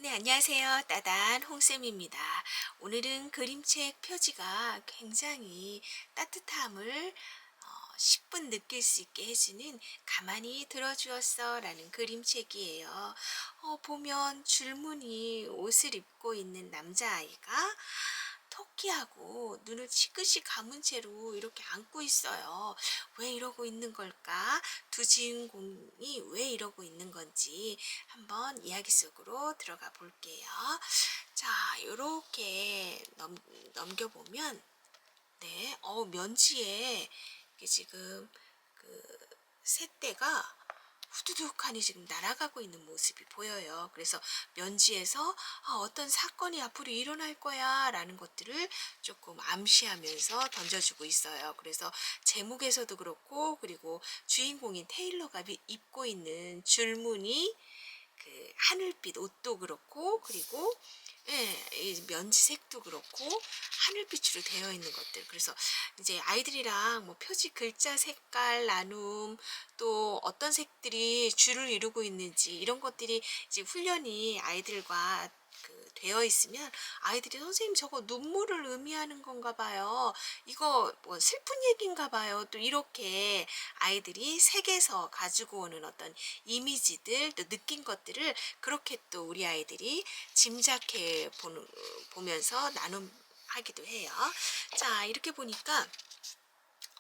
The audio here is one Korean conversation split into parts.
네, 안녕하세요. 따단 홍쌤입니다. 오늘은 그림책 표지가 굉장히 따뜻함을 10분 느낄 수 있게 해주는 가만히 들어주었어 라는 그림책이에요. 보면 줄무늬 옷을 입고 있는 남자아이가 토끼하고 눈을 치긋이 감은 채로 이렇게 안고 있어요. 왜 이러고 있는 걸까? 두 주인공이 왜 이러고 있는 건지 한번 이야기 속으로 들어가 볼게요. 자, 이렇게 넘겨보면, 네, 면지에 이게 지금 그 새떼가 후두둑하니 지금 날아가고 있는 모습이 보여요. 그래서 면지에서 어떤 사건이 앞으로 일어날 거야 라는 것들을 조금 암시하면서 던져주고 있어요. 그래서 제목에서도 그렇고, 그리고 주인공인 테일러가 입고 있는 줄무늬 그 하늘빛 옷도 그렇고, 그리고 예, 이 면지색도 그렇고 하늘빛으로 되어 있는 것들. 그래서 이제 아이들이랑 뭐 표지 글자 색깔 나눔, 또 어떤 색들이 줄을 이루고 있는지 이런 것들이 이제 훈련이 아이들과 되어 있으면 아이들이 선생님 저거 눈물을 의미하는 건가 봐요. 이거 뭐 슬픈 얘기인가 봐요. 또 이렇게 아이들이 색에서 가지고 오는 어떤 이미지들 또 느낀 것들을 그렇게 또 우리 아이들이 짐작해 보면서 나눔하기도 해요. 자, 이렇게 보니까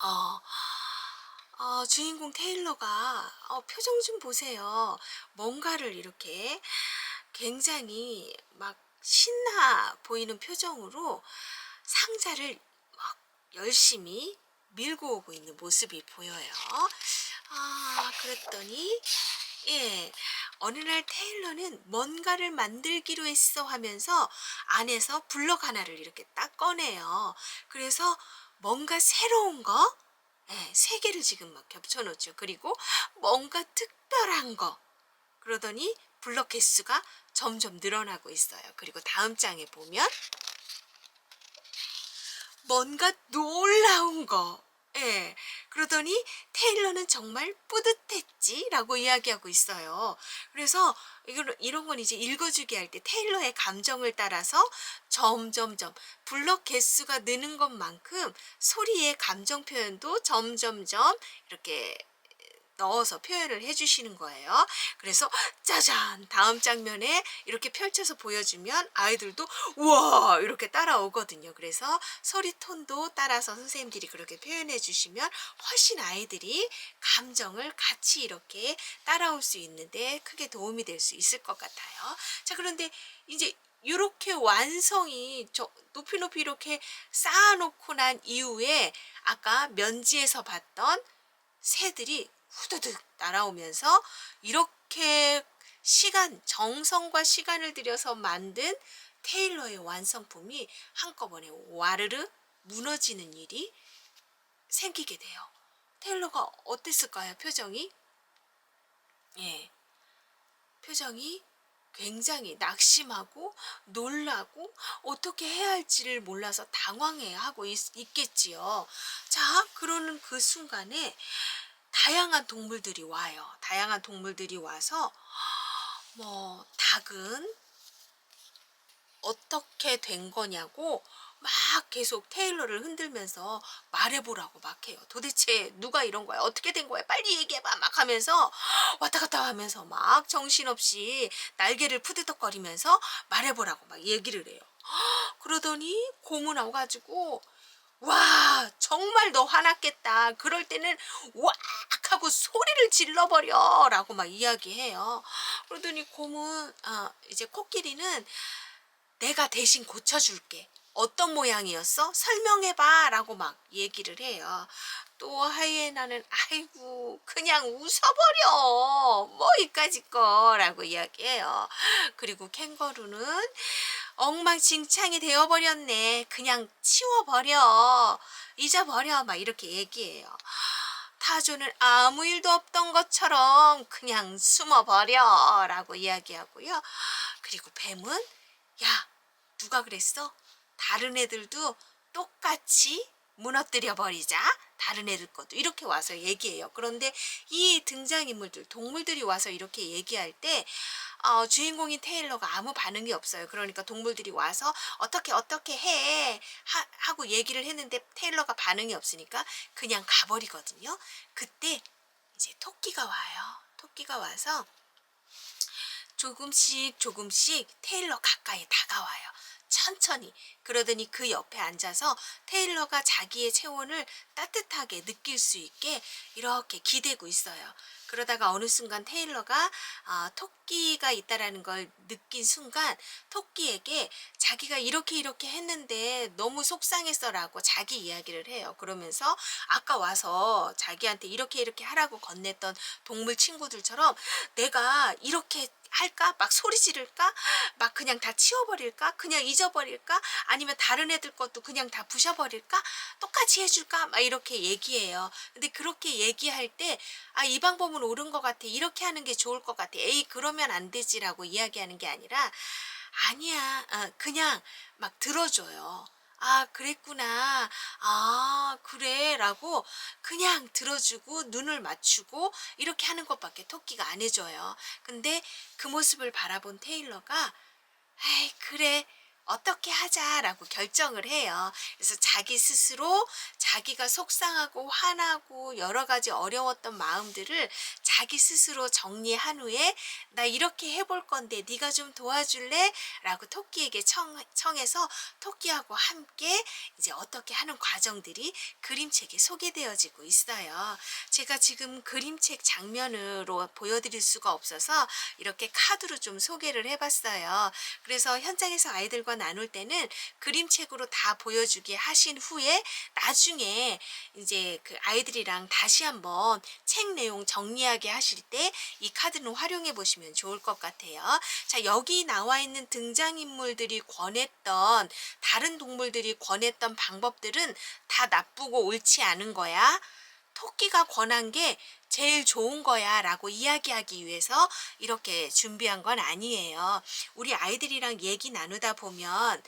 어, 주인공 테일러가 표정 좀 보세요. 뭔가를 이렇게 굉장히 막 신나 보이는 표정으로 상자를 막 열심히 밀고 오고 있는 모습이 보여요. 그랬더니 예, 어느 날 테일러는 뭔가를 만들기로 했어 하면서 안에서 블럭 하나를 이렇게 딱 꺼내요. 그래서 뭔가 새로운 거, 예, 세 개를 지금 막 겹쳐놓죠. 그리고 뭔가 특별한 거. 그러더니 블럭 개수가 점점 늘어나고 있어요. 그리고 다음 장에 보면 뭔가 놀라운 거. 예. 그러더니 테일러는 정말 뿌듯했지라고 이야기하고 있어요. 그래서 이런 건 이제 읽어주게 할 때 테일러의 감정을 따라서 점점점 블럭 개수가 느는 것만큼 소리의 감정 표현도 점점점 이렇게 넣어서 표현을 해주시는 거예요. 그래서 짜잔 다음 장면에 이렇게 펼쳐서 보여주면 아이들도 우와 이렇게 따라오거든요. 그래서 소리 톤도 따라서 선생님들이 그렇게 표현해 주시면 훨씬 아이들이 감정을 같이 이렇게 따라올 수 있는데 크게 도움이 될 수 있을 것 같아요. 자, 그런데 이제 이렇게 완성이 높이 높이 이렇게 쌓아놓고 난 이후에 아까 면지에서 봤던 새들이 후두둑 날아오면서 이렇게 정성과 시간을 들여서 만든 테일러의 완성품이 한꺼번에 와르르 무너지는 일이 생기게 돼요. 테일러가 어땠을까요? 표정이? 예, 표정이 굉장히 낙심하고 놀라고 어떻게 해야 할지를 몰라서 당황해하고 있겠지요. 자, 그러는 그 순간에 다양한 동물들이 와요. 다양한 동물들이 와서 뭐 닭은 어떻게 된 거냐고 막 계속 테일러를 흔들면서 말해보라고 막 해요. 도대체 누가 이런 거야? 어떻게 된 거야? 빨리 얘기해봐! 막 하면서 왔다 갔다 하면서 막 정신없이 날개를 푸드덕거리면서 말해보라고 막 얘기를 해요. 그러더니 고문 와가지고 와, 정말 너 화났겠다. 그럴 때는 왁 하고 소리를 질러버려 라고 막 이야기해요. 그러더니 이제 코끼리는 내가 대신 고쳐줄게. 어떤 모양이었어? 설명해봐 라고 막 얘기를 해요. 또 하이에나는 아이고 그냥 웃어버려 뭐 이까짓 거라고 이야기해요. 그리고 캥거루는 엉망진창이 되어버렸네. 그냥 치워버려. 잊어버려. 막 이렇게 얘기해요. 타조는 아무 일도 없던 것처럼 그냥 숨어버려. 라고 이야기하고요. 그리고 뱀은 야, 누가 그랬어? 다른 애들도 똑같이 무너뜨려 버리자. 다른 애들 것도 이렇게 와서 얘기해요. 그런데 이 등장인물들, 동물들이 와서 이렇게 얘기할 때 주인공인 테일러가 아무 반응이 없어요. 그러니까 동물들이 와서 어떻게 해 하고 얘기를 했는데 테일러가 반응이 없으니까 그냥 가버리거든요. 그때 이제 토끼가 와요. 토끼가 와서 조금씩 테일러 가까이 다가와요. 천천히. 그러더니 그 옆에 앉아서 테일러가 자기의 체온을 따뜻하게 느낄 수 있게 이렇게 기대고 있어요. 그러다가 어느 순간 테일러가 토끼가 있다라는 걸 느낀 순간 토끼에게 자기가 이렇게 했는데 너무 속상했어라고 자기 이야기를 해요. 그러면서 아까 와서 자기한테 이렇게 하라고 건넸던 동물 친구들처럼 내가 이렇게 할까? 막 소리 지를까? 막 그냥 다 치워버릴까? 그냥 잊어버릴까? 아니면 다른 애들 것도 그냥 다 부셔버릴까? 똑같이 해줄까? 막 이렇게 얘기해요. 근데 그렇게 얘기할 때, 이 방법은 옳은 것 같아. 이렇게 하는 게 좋을 것 같아. 에이, 그러면 안 되지라고 이야기하는 게 아니라, 아니야. 그냥 막 들어줘요. 그랬구나. 그래. 라고 그냥 들어주고 눈을 맞추고 이렇게 하는 것밖에 토끼가 안 해줘요. 근데 그 모습을 바라본 테일러가 에이, 그래. 어떻게 하자라고 결정을 해요. 그래서 자기 스스로 자기가 속상하고 화나고 여러 가지 어려웠던 마음들을 자기 스스로 정리한 후에 나 이렇게 해볼 건데 네가 좀 도와줄래? 라고 토끼에게 청해서 토끼하고 함께 이제 어떻게 하는 과정들이 그림책에 소개되어지고 있어요. 제가 지금 그림책 장면으로 보여드릴 수가 없어서 이렇게 카드로 좀 소개를 해봤어요. 그래서 현장에서 아이들과 나눌 때는 그림책으로 다 보여주게 하신 후에 나중에 이제 그 아이들이랑 다시 한번 책 내용 정리하게 하실 때 이 카드는 활용해 보시면 좋을 것 같아요. 자, 여기 나와 있는 등장인물들이 권했던 다른 동물들이 권했던 방법들은 다 나쁘고 옳지 않은 거야. 토끼가 권한 게 제일 좋은 거야 라고 이야기하기 위해서 이렇게 준비한 건 아니에요. 우리 아이들이랑 얘기 나누다 보면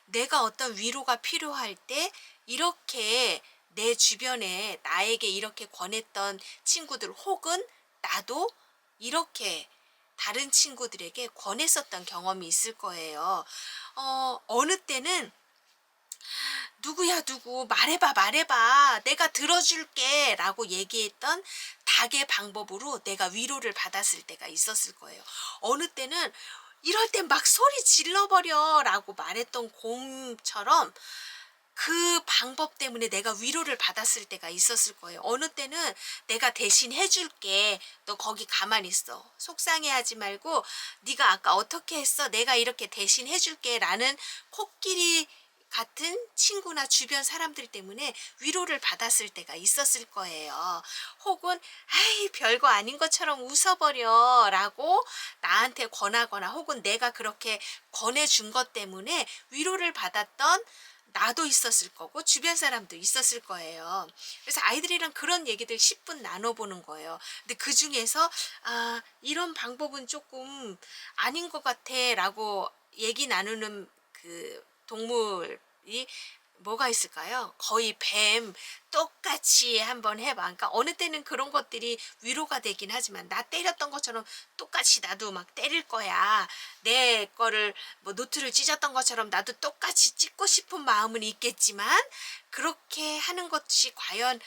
내가 어떤 위로가 필요할 때 이렇게 내 주변에 나에게 이렇게 권했던 친구들 혹은 나도 이렇게 다른 친구들에게 권했었던 경험이 있을 거예요. 어느 때는 누구야 누구 말해봐 내가 들어줄게 라고 얘기했던 닭의 방법으로 내가 위로를 받았을 때가 있었을 거예요. 어느 때는 이럴 땐 막 소리 질러버려 라고 말했던 곰처럼 그 방법 때문에 내가 위로를 받았을 때가 있었을 거예요. 어느 때는 내가 대신 해줄게. 너 거기 가만히 있어. 속상해하지 말고 네가 아까 어떻게 했어? 내가 이렇게 대신 해줄게 라는 코끼리 같은 친구나 주변 사람들 때문에 위로를 받았을 때가 있었을 거예요. 혹은 아이 별거 아닌 것처럼 웃어버려 라고 나한테 권하거나 혹은 내가 그렇게 권해준 것 때문에 위로를 받았던 나도 있었을 거고 주변 사람도 있었을 거예요. 그래서 아이들이랑 그런 얘기들 10분 나눠보는 거예요. 근데 그 중에서 이런 방법은 조금 아닌 것 같아 라고 얘기 나누는 그 동물이 뭐가 있을까요? 거의 뱀 똑같이 한번 해봐. 그러니까 어느 때는 그런 것들이 위로가 되긴 하지만 나 때렸던 것처럼 똑같이 나도 막 때릴 거야. 내 거를 뭐 노트를 찢었던 것처럼 나도 똑같이 찢고 싶은 마음은 있겠지만 그렇게 하는 것이 과연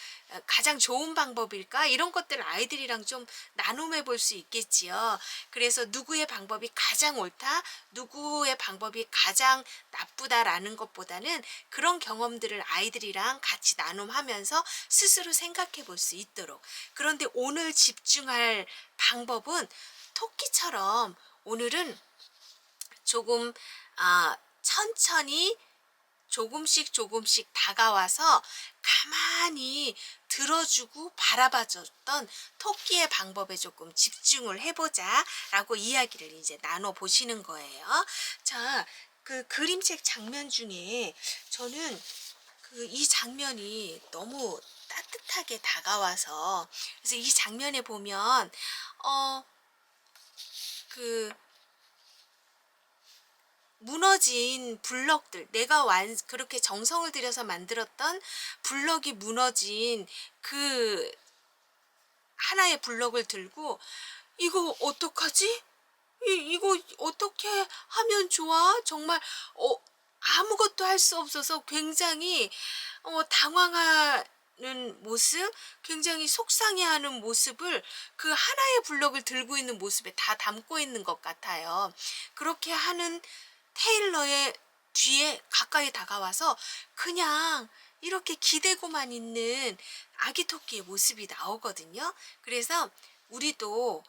가장 좋은 방법일까? 이런 것들을 아이들이랑 좀 나눔해 볼 수 있겠지요. 그래서 누구의 방법이 가장 옳다, 누구의 방법이 가장 나쁘다라는 것보다는 그런 경험들을 아이들이랑 같이 나눔하면서 스스로 생각해 볼 수 있도록. 그런데 오늘 집중할 방법은 토끼처럼 오늘은 조금 천천히 조금씩 다가와서 가만히 들어주고 바라봐줬던 토끼의 방법에 조금 집중을 해보자 라고 이야기를 이제 나눠보시는 거예요. 자, 그 그림책 장면 중에 저는 그 이 장면이 너무 따뜻하게 다가와서 그래서 이 장면에 보면 그 무너진 블럭들, 내가 그렇게 정성을 들여서 만들었던 블럭이 무너진 그 하나의 블럭을 들고 이거 어떡하지? 이거 어떻게 하면 좋아? 정말 어 아무것도 할 수 없어서 굉장히 당황하는 모습, 굉장히 속상해하는 모습을 그 하나의 블럭을 들고 있는 모습에 다 담고 있는 것 같아요. 그렇게 하는 테일러의 뒤에 가까이 다가와서 그냥 이렇게 기대고만 있는 아기 토끼의 모습이 나오거든요. 그래서 우리도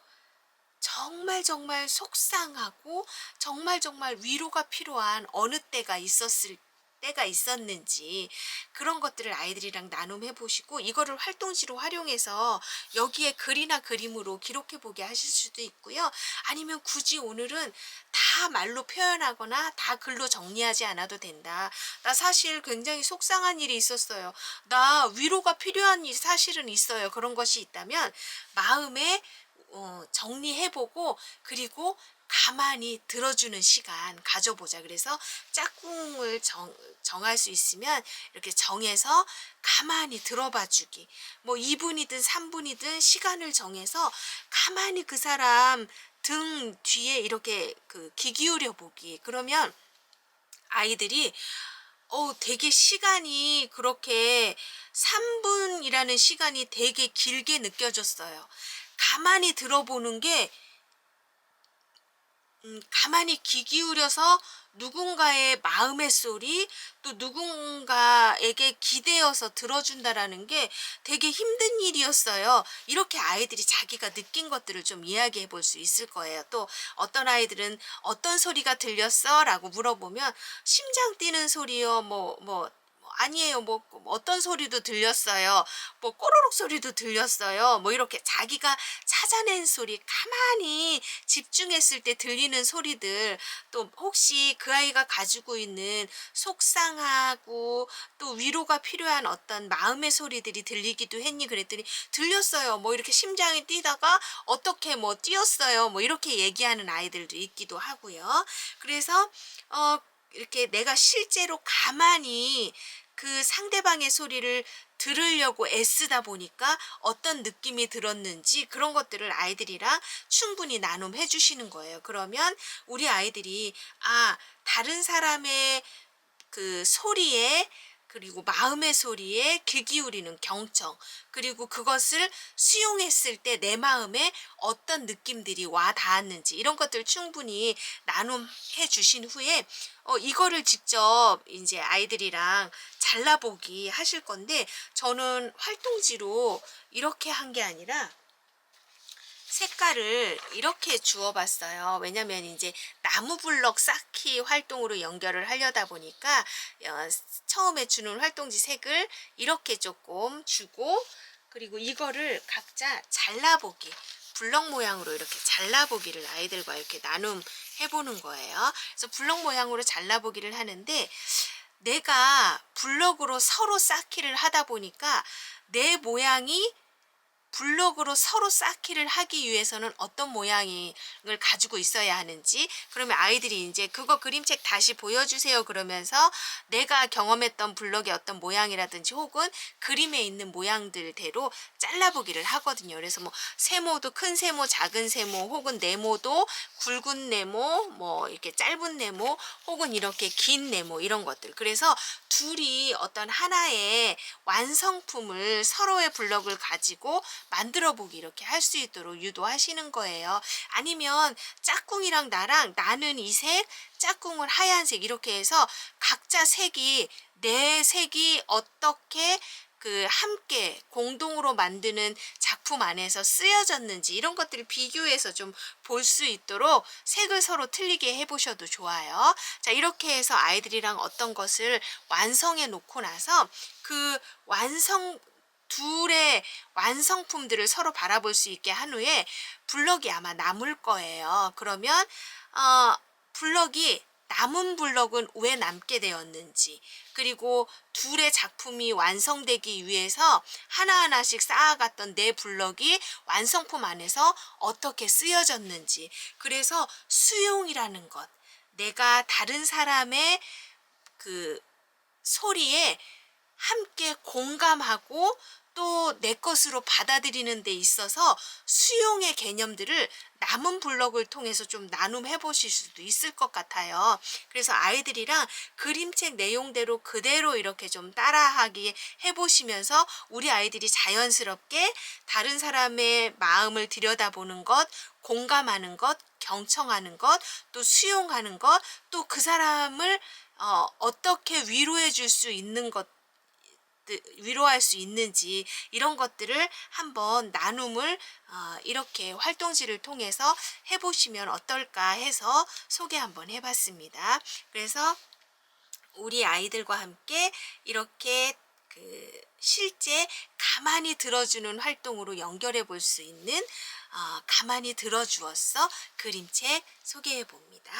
정말 정말 속상하고 정말 정말 위로가 필요한 어느 때가 있었는지 그런 것들을 아이들이랑 나눔해 보시고 이거를 활동지로 활용해서 여기에 글이나 그림으로 기록해 보게 하실 수도 있고요. 아니면 굳이 오늘은 다 말로 표현하거나 다 글로 정리하지 않아도 된다. 나 사실 굉장히 속상한 일이 있었어요. 나 위로가 필요한 일 사실은 있어요. 그런 것이 있다면 마음에 정리해보고 그리고 가만히 들어주는 시간 가져보자. 그래서 짝꿍을 정할 수 있으면 이렇게 정해서 가만히 들어봐 주기. 뭐 2분이든 3분이든 시간을 정해서 가만히 그 사람 등 뒤에 이렇게 그 귀 기울여 보기. 그러면 아이들이 되게 시간이 그렇게 3분이라는 시간이 되게 길게 느껴졌어요. 가만히 들어보는 게 가만히 귀 기울여서 누군가의 마음의 소리 또 누군가에게 기대어서 들어준다라는 게 되게 힘든 일이었어요. 이렇게 아이들이 자기가 느낀 것들을 좀 이야기해 볼 수 있을 거예요. 또 어떤 아이들은 "어떤 소리가 들렸어?" 라고 물어보면 "심장 뛰는 소리요." 아니에요. 어떤 소리도 들렸어요. 뭐 꼬르륵 소리도 들렸어요. 뭐 이렇게 자기가 찾아낸 소리, 가만히 집중했을 때 들리는 소리들, 또 혹시 그 아이가 가지고 있는 속상하고 또 위로가 필요한 어떤 마음의 소리들이 들리기도 했니? 그랬더니 들렸어요. 뭐 이렇게 심장이 뛰다가 어떻게 뭐 뛰었어요. 뭐 이렇게 얘기하는 아이들도 있기도 하고요. 그래서 이렇게 내가 실제로 가만히 그 상대방의 소리를 들으려고 애쓰다 보니까 어떤 느낌이 들었는지 그런 것들을 아이들이랑 충분히 나눔해 주시는 거예요. 그러면 우리 아이들이 다른 사람의 그 소리에 그리고 마음의 소리에 귀 기울이는 경청 그리고 그것을 수용했을 때 내 마음에 어떤 느낌들이 와 닿았는지 이런 것들 충분히 나눔해 주신 후에 이거를 직접 이제 아이들이랑 잘라보기 하실 건데 저는 활동지로 이렇게 한 게 아니라 색깔을 이렇게 주워 봤어요. 왜냐면 이제 나무 블럭 쌓기 활동으로 연결을 하려다 보니까 처음에 주는 활동지 색을 이렇게 조금 주고 그리고 이거를 각자 잘라보기 블럭 모양으로 이렇게 잘라보기를 아이들과 이렇게 나눔해 보는 거예요. 그래서 블럭 모양으로 잘라보기를 하는데 내가 블럭으로 서로 쌓기를 하다 보니까 내 모양이 블록으로 서로 쌓기를 하기 위해서는 어떤 모양을 가지고 있어야 하는지 그러면 아이들이 이제 그거 그림책 다시 보여주세요 그러면서 내가 경험했던 블록의 어떤 모양이라든지 혹은 그림에 있는 모양들대로 잘라보기를 하거든요. 그래서 뭐 세모도 큰 세모 작은 세모 혹은 네모도 굵은 네모 뭐 이렇게 짧은 네모 혹은 이렇게 긴 네모 이런 것들 그래서 둘이 어떤 하나의 완성품을 서로의 블록을 가지고 만들어 보기 이렇게 할 수 있도록 유도하시는 거예요. 아니면 짝꿍이랑 나랑 나는 이 색, 짝꿍은 하얀색 이렇게 해서 각자 색이 내 색이 어떻게 그 함께 공동으로 만드는 작품 안에서 쓰여졌는지 이런 것들을 비교해서 좀 볼 수 있도록 색을 서로 틀리게 해보셔도 좋아요. 자, 이렇게 해서 아이들이랑 어떤 것을 완성해 놓고 나서 그 둘의 완성품들을 서로 바라볼 수 있게 한 후에 블럭이 아마 남을 거예요. 그러면 블럭이 남은 블럭은 왜 남게 되었는지 그리고 둘의 작품이 완성되기 위해서 하나하나씩 쌓아갔던 내 블럭이 완성품 안에서 어떻게 쓰여졌는지 그래서 수용이라는 것 내가 다른 사람의 그 소리에 함께 공감하고 또 내 것으로 받아들이는 데 있어서 수용의 개념들을 남은 블럭을 통해서 좀 나눔해 보실 수도 있을 것 같아요. 그래서 아이들이랑 그림책 내용대로 그대로 이렇게 좀 따라하기 해보시면서 우리 아이들이 자연스럽게 다른 사람의 마음을 들여다보는 것, 공감하는 것, 경청하는 것, 또 수용하는 것, 또 그 사람을 어떻게 위로해 줄 수 있는 것, 위로할 수 있는지 이런 것들을 한번 나눔을 이렇게 활동지를 통해서 해보시면 어떨까 해서 소개 한번 해봤습니다. 그래서 우리 아이들과 함께 이렇게 실제 가만히 들어주는 활동으로 연결해 볼 수 있는 가만히 들어주었어 그림책 소개해 봅니다.